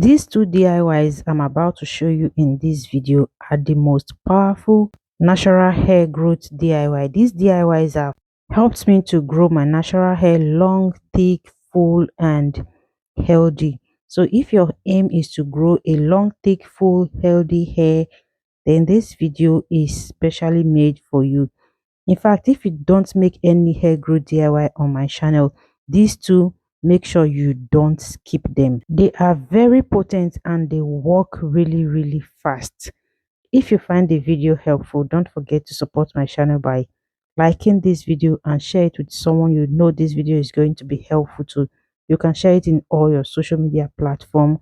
These two DIYs I'm about to show you in this video are the most powerful natural hair growth DIY. These DIYs have helped me to grow my natural hair long, thick, full and healthy. So if your aim is to grow a long, thick, full, healthy hair, then this video is specially made for you. In fact, if you don't make any hair growth DIY on my channel, these two, make sure you don't skip them. They are very potent and they work really fast. If you find the video helpful, don't forget to support my channel by liking this video and share it with someone you know this video is going to be helpful to. You can share it in all your social media platforms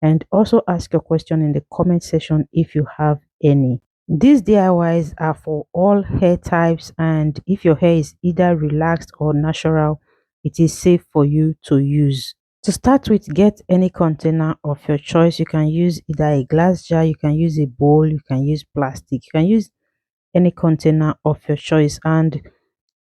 and also ask your question in the comment section if you have any. These DIYs are for all hair types, and if your hair is either relaxed or natural, it is safe for you to use. To start with, get any container of your choice. You can use either a glass jar, you can use a bowl, you can use plastic, you can use any container of your choice. And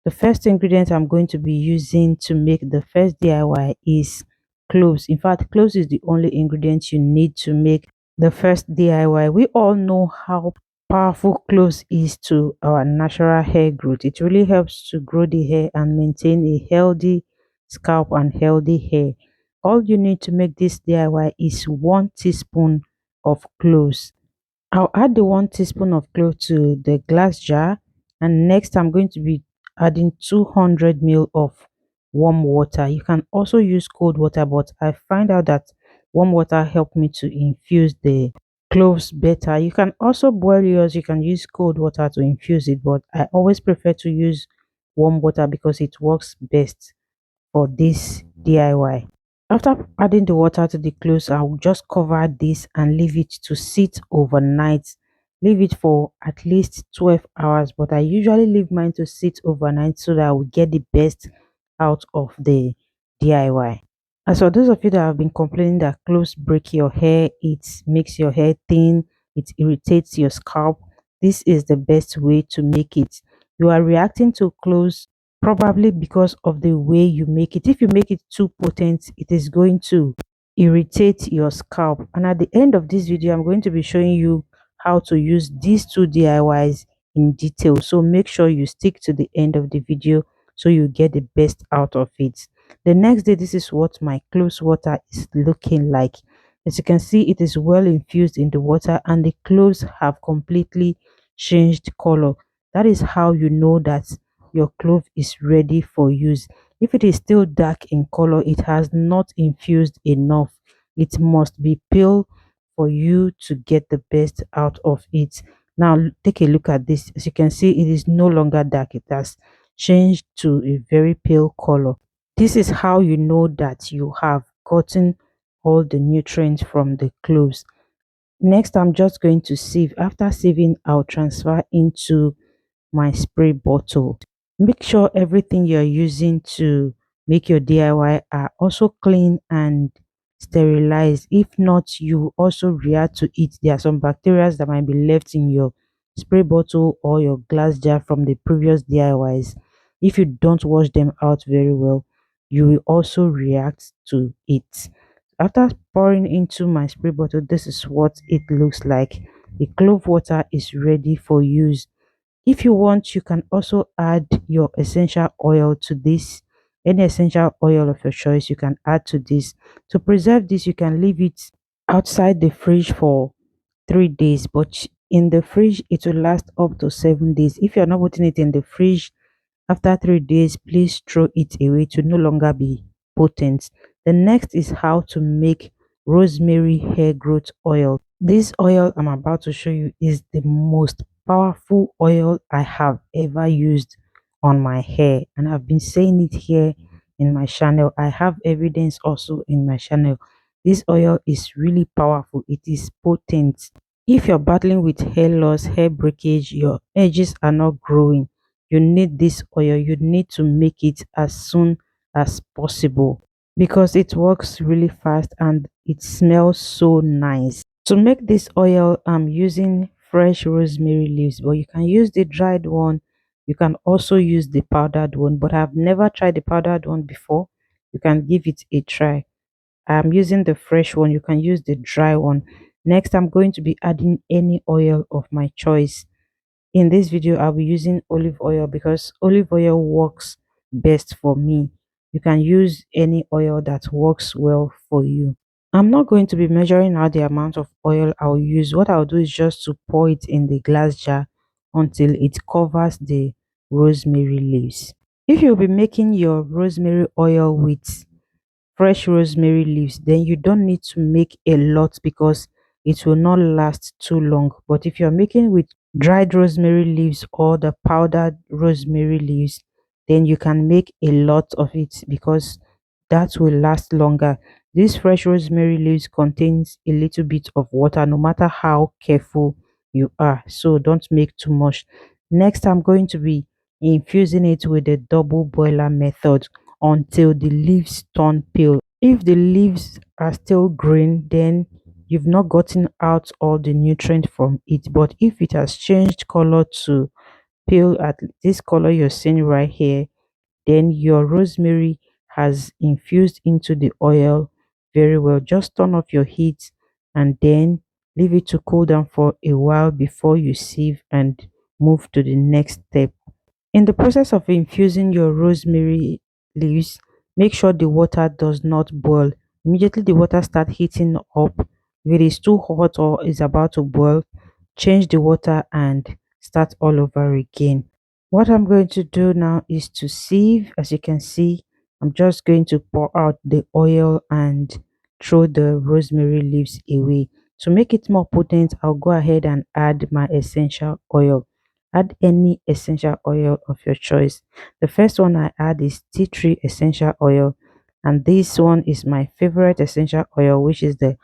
the first ingredient I'm going to be using to make the first DIY is cloves. In fact, cloves is the only ingredient you need to make the first DIY. We all know how powerful cloves is to our natural hair growth. It really helps to grow the hair and maintain a healthy scalp and healthy hair. All you need to make this DIY is 1 teaspoon of cloves. I'll add the 1 teaspoon of clove to the glass jar, and next I'm going to be adding 200 ml of warm water. You can also use cold water, but I find out that warm water helped me to infuse the cloves better. You can also boil yours, you can use cold water to infuse it, but I always prefer to use warm water because it works best for this DIY. After adding the water to the cloves, I'll just cover this and leave it to sit overnight. Leave it for at least 12 hours, but I usually leave mine to sit overnight so that I will get the best out of the DIY. As for those of you that have been complaining that cloves break your hair, it makes your hair thin, it irritates your scalp, this is the best way to make it. You are reacting to cloves probably because of the way you make it. If you make it too potent, it is going to irritate your scalp. And at the end of this video, I'm going to be showing you how to use these two DIYs in detail. So make sure you stick to the end of the video so you get the best out of it. The next day, this is what my cloves water is looking like. As you can see, it is well infused in the water and the cloves have completely changed color. That is how you know that your clove is ready for use. If it is still dark in color, it has not infused enough. It must be pale for you to get the best out of it. Now take a look at this. As you can see, it is no longer dark. It has changed to a very pale color. This is how you know that you have gotten all the nutrients from the cloves. Next, I'm just going to sieve. After sieving, I'll transfer into my spray bottle. Make sure everything you're using to make your DIY are also clean and sterilized. If not, you also react to it. There are some bacteria that might be left in your spray bottle or your glass jar from the previous DIYs. If you don't wash them out very well, you will also react to it. After pouring into my spray bottle, this is what it looks like. The clove water is ready for use. If you want, you can also add your essential oil to this. Any essential oil of your choice you can add to this. To preserve this, you can leave it outside the fridge for 3 days, but in the fridge it will last up to 7 days. If you're not putting it in the fridge after 3 days, please throw it away to no longer be potent. The next is how to make rosemary hair growth oil. This oil I'm about to show you is the most powerful oil I have ever used on my hair, and I've been saying it here in my channel. I have evidence also in my channel. This oil is really powerful. It is potent. If you're battling with hair loss, hair breakage, your edges are not growing, you need this oil. You need to make it as soon as possible because it works really fast and it smells so nice. To make this oil, I'm using fresh rosemary leaves, but you can use the dried one. You can also use the powdered one, but I've never tried the powdered one before. You can give it a try. I'm using the fresh one. You can use the dry one. Next, I'm going to be adding any oil of my choice. In this video, I'll be using olive oil because olive oil works best for me. You can use any oil that works well for you. I'm not going to be measuring out the amount of oil I'll use. What I'll do is just to pour it in the glass jar until it covers the rosemary leaves. If you'll be making your rosemary oil with fresh rosemary leaves, then you don't need to make a lot because it will not last too long. But if you're making with dried rosemary leaves or the powdered rosemary leaves, then you can make a lot of it because that will last longer. This fresh rosemary leaves contains a little bit of water no matter how careful you are, so don't make too much. Next, I'm going to be infusing it with the double boiler method until the leaves turn pale. If the leaves are still green, then you've not gotten out all the nutrient from it. But if it has changed color to pale at this color you're seeing right here, then your rosemary has infused into the oil very well. Just turn off your heat and then leave it to cool down for a while before you sieve and move to the next step. In the process of infusing your rosemary leaves, make sure the water does not boil. Immediately the water starts heating up. If it is too hot or is about to boil, change the water and start all over again. What I'm going to do now is to sieve. As you can see, I'm just going to pour out the oil and throw the rosemary leaves away. To make it more potent, I'll go ahead and add my essential oil. Add any essential oil of your choice. The first one I add is tea tree essential oil, and this one is my favorite essential oil, which is the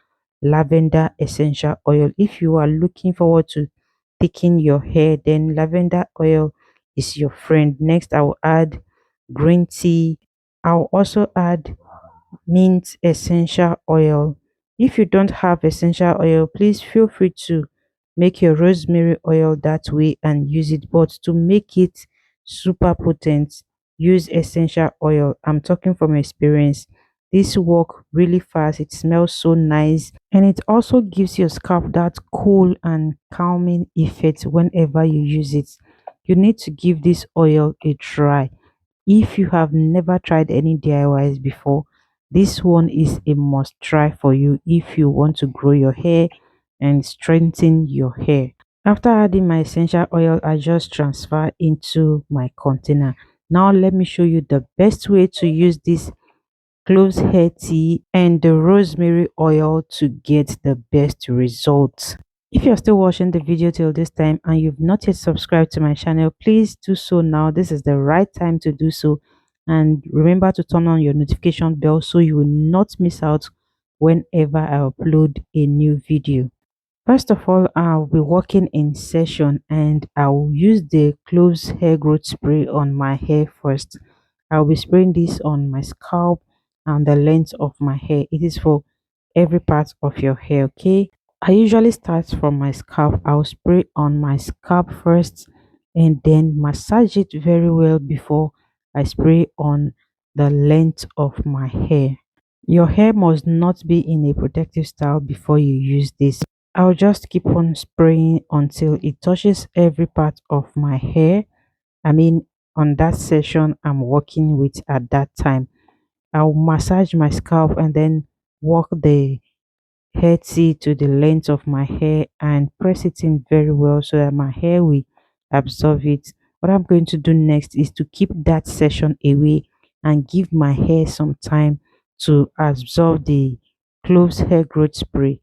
lavender essential oil. If you are looking forward to thicken your hair, then lavender oil is your friend. Next, I will add green tea. I'll also add mint essential oil. If you don't have essential oil, please feel free to make your rosemary oil that way and use it. But to make it super potent, use essential oil. I'm talking from experience. This work really fast. It smells so nice, and it also gives your scalp that cool and calming effect whenever you use it. You need to give this oil a try. If you have never tried any DIYs before, this one is a must try for you if you want to grow your hair and strengthen your hair. After adding my essential oil, I just transfer into my container. Now let me show you the best way to use this cloves hair tea and the rosemary oil to get the best results. If you're still watching the video till this time and you've not yet subscribed to my channel, please do so now. This is the right time to do so, and remember to turn on your notification bell so you will not miss out whenever I upload a new video. First of all, I'll be working in session and I'll use the cloves hair growth spray on my hair first. I'll be spraying this on my scalp and the length of my hair. It is for every part of your hair, okay? I usually start from my scalp. I'll spray on my scalp first and then massage it very well before I spray on the length of my hair. Your hair must not be in a protective style before you use this. I'll just keep on spraying until it touches every part of my hair. I mean, on that session I'm working with at that time. I'll massage my scalp and then work the hair tea to the length of my hair and press it in very well so that my hair will absorb it. What I'm going to do next is to keep that session away and give my hair some time to absorb the cloves hair growth spray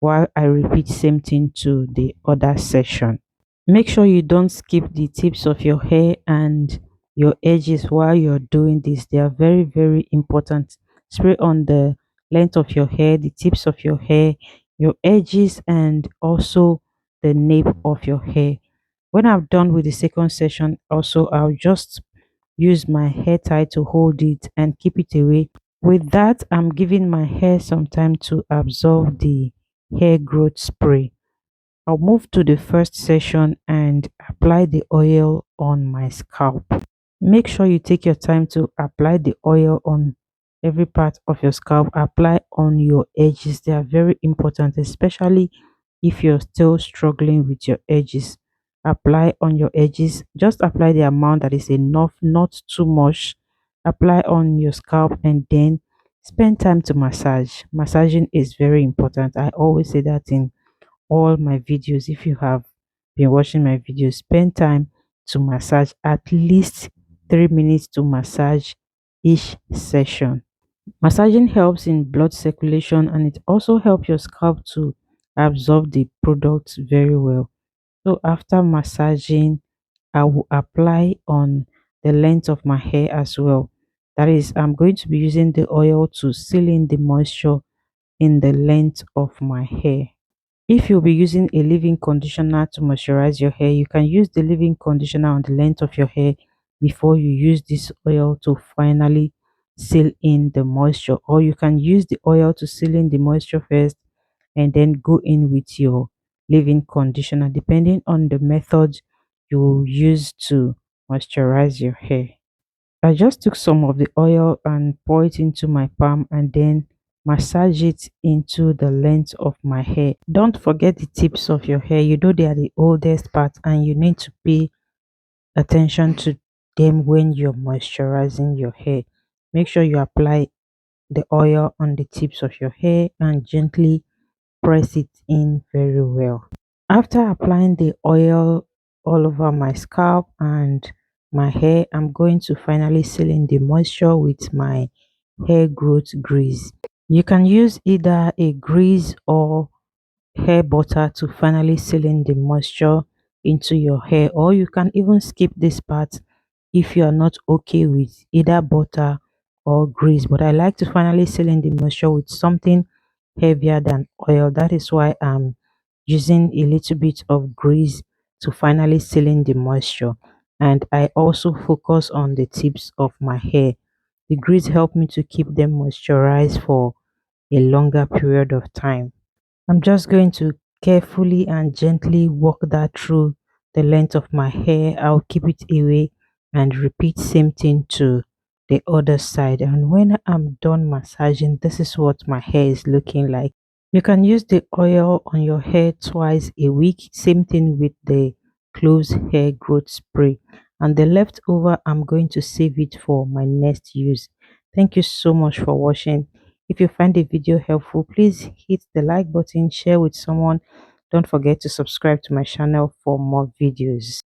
while I repeat same thing to the other session. Make sure you don't skip the tips of your hair and your edges while you're doing this. They are very, very important. Spray on the length of your hair, the tips of your hair, your edges, and also the nape of your hair. When I'm done with the second session, also I'll just use my hair tie to hold it and keep it away. With that, I'm giving my hair some time to absorb the hair growth spray. I'll move to the first session and apply the oil on my scalp. Make sure you take your time to apply the oil on every part of your scalp. Apply on your edges. They are very important, especially if you're still struggling with your edges. Apply on your edges. Just apply the amount that is enough, not too much. Apply on your scalp and then spend time to massage. Massaging is very important. I always say that in all my videos. If you have been watching my videos, spend time to massage, at least 3 minutes to massage each session. Massaging helps in blood circulation and it also helps your scalp to absorb the products very well. So after massaging, I will apply on the length of my hair as well. That is, I'm going to be using the oil to seal in the moisture in the length of my hair. If you'll be using a leave-in conditioner to moisturize your hair, you can use the leave-in conditioner on the length of your hair before you use this oil to finally seal in the moisture. Or you can use the oil to seal in the moisture first and then go in with your leave-in conditioner, depending on the method you use to moisturize your hair. I just took some of the oil and pour it into my palm and then massage it into the length of my hair. Don't forget the tips of your hair. You know they are the oldest part and you need to pay attention to them when you're moisturizing your hair. Make sure you apply the oil on the tips of your hair and gently press it in very well. After applying the oil all over my scalp and my hair, I'm going to finally seal in the moisture with my hair growth grease. You can use either a grease or hair butter to finally seal in the moisture into your hair, or you can even skip this part if you are not okay with either butter or grease. But I like to finally seal in the moisture with something heavier than oil. That is why I'm using a little bit of grease to finally seal in the moisture. And I also focus on the tips of my hair. The grease help me to keep them moisturized for a longer period of time. I'm just going to carefully and gently walk that through the length of my hair. I'll keep it away and repeat same thing to the other side. And when I'm done massaging, this is what my hair is looking like. You can use the oil on your hair twice a week. Same thing with the cloves hair growth spray. And the leftover, I'm going to save it for my next use. Thank you so much for watching. If you find the video helpful, please hit the like button, share with someone. Don't forget to subscribe to my channel for more videos.